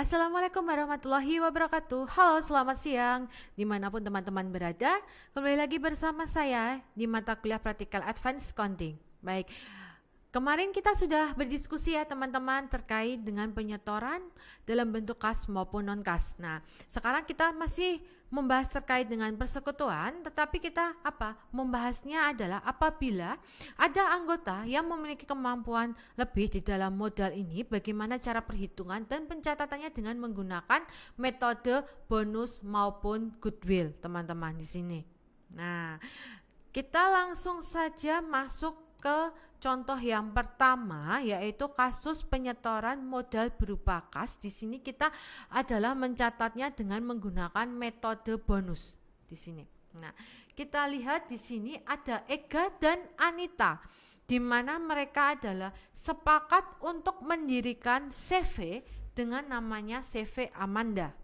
Assalamualaikum warahmatullahi wabarakatuh. Halo, selamat siang dimanapun teman-teman berada. Kembali lagi bersama saya di mata kuliah Practical Advanced Counting. Baik, kemarin kita sudah berdiskusi ya teman-teman terkait dengan penyetoran dalam bentuk kas maupun non-kas. Nah, sekarang kita masih membahas terkait dengan persekutuan, tetapi kita membahasnya adalah apabila ada anggota yang memiliki kemampuan lebih di dalam modal ini, bagaimana cara perhitungan dan pencatatannya dengan menggunakan metode bonus maupun goodwill, teman-teman di sini. Nah, kita langsung saja masuk ke contoh yang pertama, yaitu kasus penyetoran modal berupa kas. Di sini kita adalah mencatatnya dengan menggunakan metode bonus di sini. Nah, kita lihat di sini ada Ega dan Anita, di mana mereka adalah sepakat untuk mendirikan CV dengan namanya CV Amanda.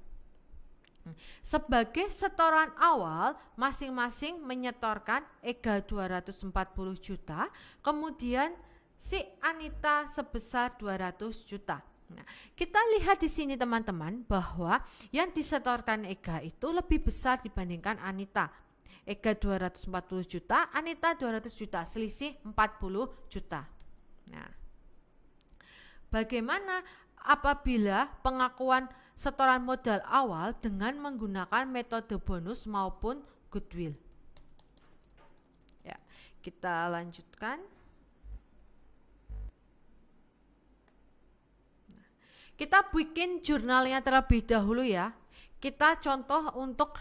Sebagai setoran awal, masing-masing menyetorkan Ega 240 juta, kemudian si Anita sebesar 200 juta. Nah, kita lihat di sini teman-teman bahwa yang disetorkan Ega itu lebih besar dibandingkan Anita. Ega 240 juta, Anita 200 juta, selisih 40 juta. Nah, bagaimana apabila pengakuan setoran modal awal dengan menggunakan metode bonus maupun goodwill? Ya, kita lanjutkan. Nah, kita bikin jurnalnya terlebih dahulu ya. Kita contoh untuk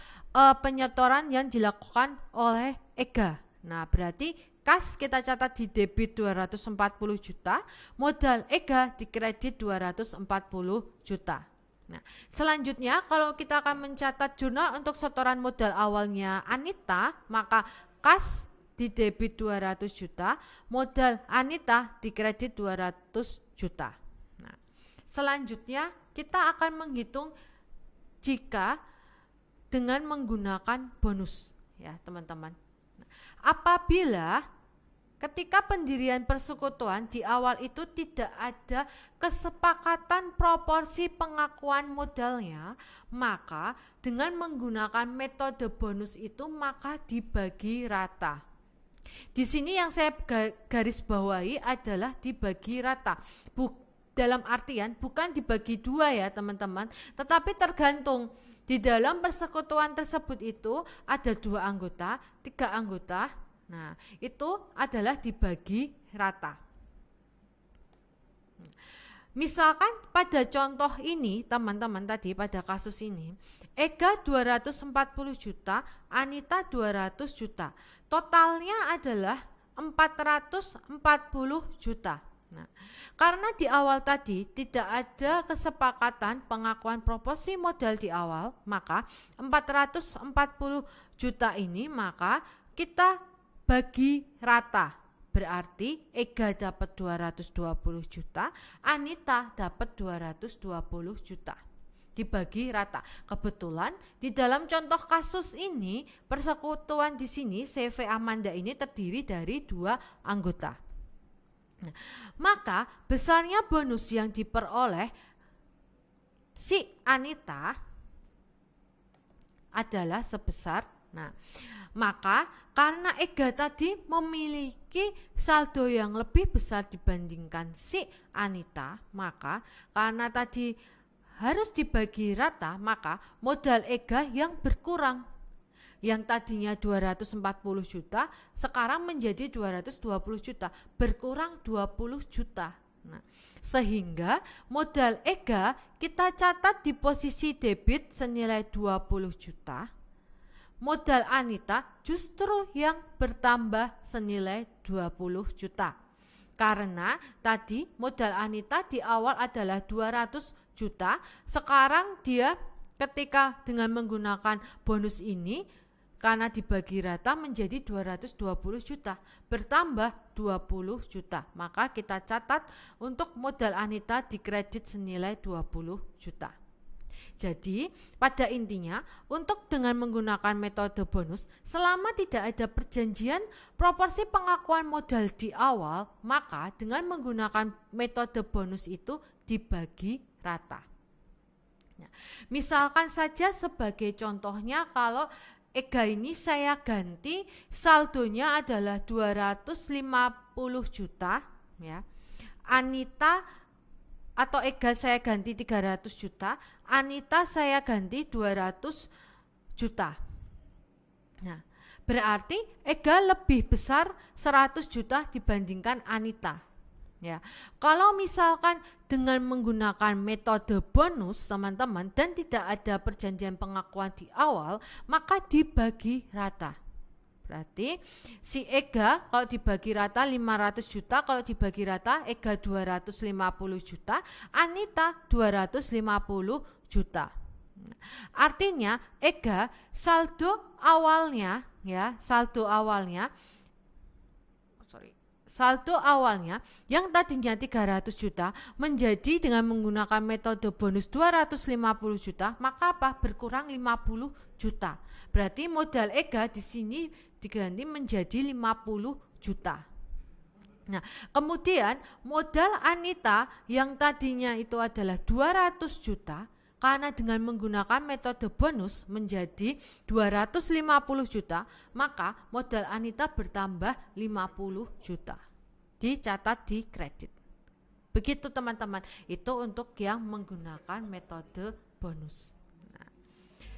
penyetoran yang dilakukan oleh Ega. Nah, berarti kas kita catat di debit 240 juta, modal Ega di kredit 240 juta. Nah, selanjutnya kalau kita akan mencatat jurnal untuk setoran modal awalnya Anita, maka kas di debit 200 juta, modal Anita di kredit 200 juta. Nah, selanjutnya kita akan menghitung jika dengan menggunakan bonus ya teman-teman. Apabila ketika pendirian persekutuan di awal itu tidak ada kesepakatan proporsi pengakuan modalnya, maka dengan menggunakan metode bonus itu maka dibagi rata. Di sini yang saya garis bawahi adalah dibagi rata. Dalam artian bukan dibagi dua ya teman-teman, tetapi tergantung. Di dalam persekutuan tersebut itu ada 2 anggota, 3 anggota. Nah, itu adalah dibagi rata. Misalkan pada contoh ini, teman-teman tadi pada kasus ini, Ega 240 juta, Anita 200 juta. Totalnya adalah 440 juta. Nah, karena di awal tadi tidak ada kesepakatan pengakuan proporsi modal di awal, maka 440 juta ini maka kita bagi rata. Berarti Ega dapat 220 juta, Anita dapat 220 juta. Dibagi rata. Kebetulan di dalam contoh kasus ini persekutuan di sini CV Amanda ini terdiri dari 2 anggota. Nah, maka besarnya bonus yang diperoleh si Anita adalah sebesar, maka karena Ega tadi memiliki saldo yang lebih besar dibandingkan si Anita, maka karena tadi harus dibagi rata, maka modal Ega yang berkurang. Yang tadinya 240 juta sekarang menjadi 220 juta, berkurang 20 juta. Nah, sehingga modal Ega kita catat di posisi debit senilai 20 juta. Modal Anita justru yang bertambah senilai 20 juta. Karena tadi modal Anita di awal adalah 200 juta, sekarang dia ketika dengan menggunakan bonus ini karena dibagi rata menjadi 220 juta, bertambah 20 juta. Maka kita catat untuk modal Anita di kredit senilai 20 juta. Jadi pada intinya untuk dengan menggunakan metode bonus, selama tidak ada perjanjian proporsi pengakuan modal di awal, maka dengan menggunakan metode bonus itu dibagi rata. Nah, misalkan saja sebagai contohnya kalau Ega ini saya ganti saldonya adalah 250 juta ya. Anita atau Ega saya ganti 300 juta, Anita saya ganti 200 juta. Nah, berarti Ega lebih besar 100 juta dibandingkan Anita. Ya, kalau misalkan dengan menggunakan metode bonus teman-teman dan tidak ada perjanjian pengakuan di awal, maka dibagi rata. Berarti si Ega kalau dibagi rata 500 juta, kalau dibagi rata Ega 250 juta, Anita 250 juta. Artinya Ega saldo awalnya ya, saldo awalnya yang tadinya 300 juta menjadi dengan menggunakan metode bonus 250 juta, maka apa? Berkurang 50 juta. Berarti modal Ega di sini diganti menjadi 50 juta. Nah, kemudian modal Anita yang tadinya itu adalah 200 juta, karena dengan menggunakan metode bonus menjadi 250 juta, maka modal Anita bertambah 50 juta. Dicatat di kredit. Begitu teman-teman, itu untuk yang menggunakan metode bonus. Nah,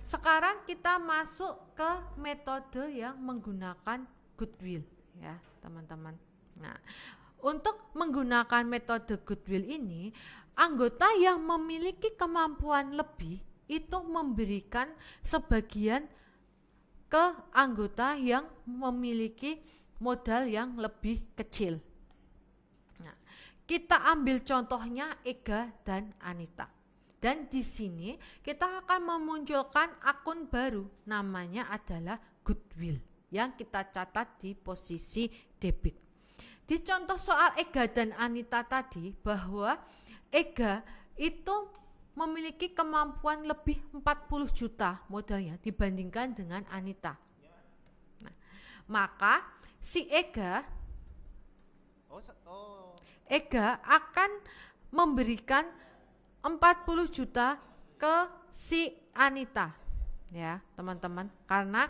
sekarang kita masuk ke metode yang menggunakan goodwill ya teman-teman. Nah, untuk menggunakan metode goodwill ini, anggota yang memiliki kemampuan lebih itu memberikan sebagian ke anggota yang memiliki modal yang lebih kecil. Nah, kita ambil contohnya Ega dan Anita. Dan di sini kita akan memunculkan akun baru, namanya adalah goodwill yang kita catat di posisi debit. Di contoh soal Ega dan Anita tadi, bahwa Ega itu memiliki kemampuan lebih 40 juta modalnya dibandingkan dengan Anita. Nah, maka si Ega akan memberikan 40 juta ke si Anita ya teman-teman, karena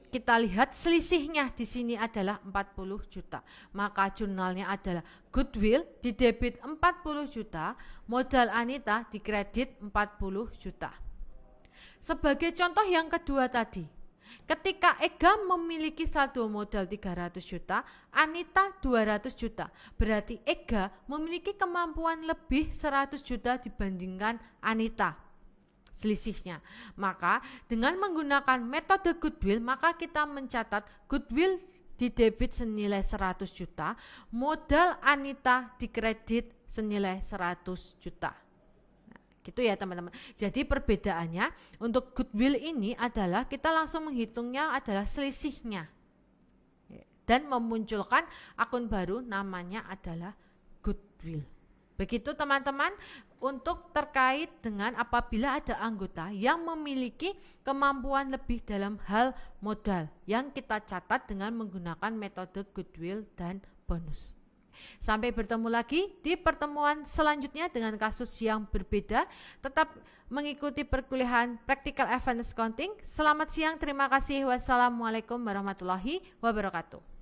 kita lihat selisihnya di sini adalah 40 juta. Maka jurnalnya adalah goodwill di debit 40 juta, modal Anita di kredit 40 juta. Sebagai contoh yang kedua tadi, ketika Ega memiliki saldo modal 300 juta, Anita 200 juta. Berarti Ega memiliki kemampuan lebih 100 juta dibandingkan Anita. Selisihnya. Maka dengan menggunakan metode goodwill, maka kita mencatat goodwill di debit senilai 100 juta, modal Anita di kredit senilai 100 juta. Nah, gitu ya teman-teman. Jadi perbedaannya untuk goodwill ini adalah kita langsung menghitungnya adalah selisihnya dan memunculkan akun baru, namanya adalah goodwill. Begitu teman-teman untuk terkait dengan apabila ada anggota yang memiliki kemampuan lebih dalam hal modal yang kita catat dengan menggunakan metode goodwill dan bonus. Sampai bertemu lagi di pertemuan selanjutnya dengan kasus yang berbeda. Tetap mengikuti perkuliahan Practical Advanced Accounting. Selamat siang, terima kasih. Wassalamualaikum warahmatullahi wabarakatuh.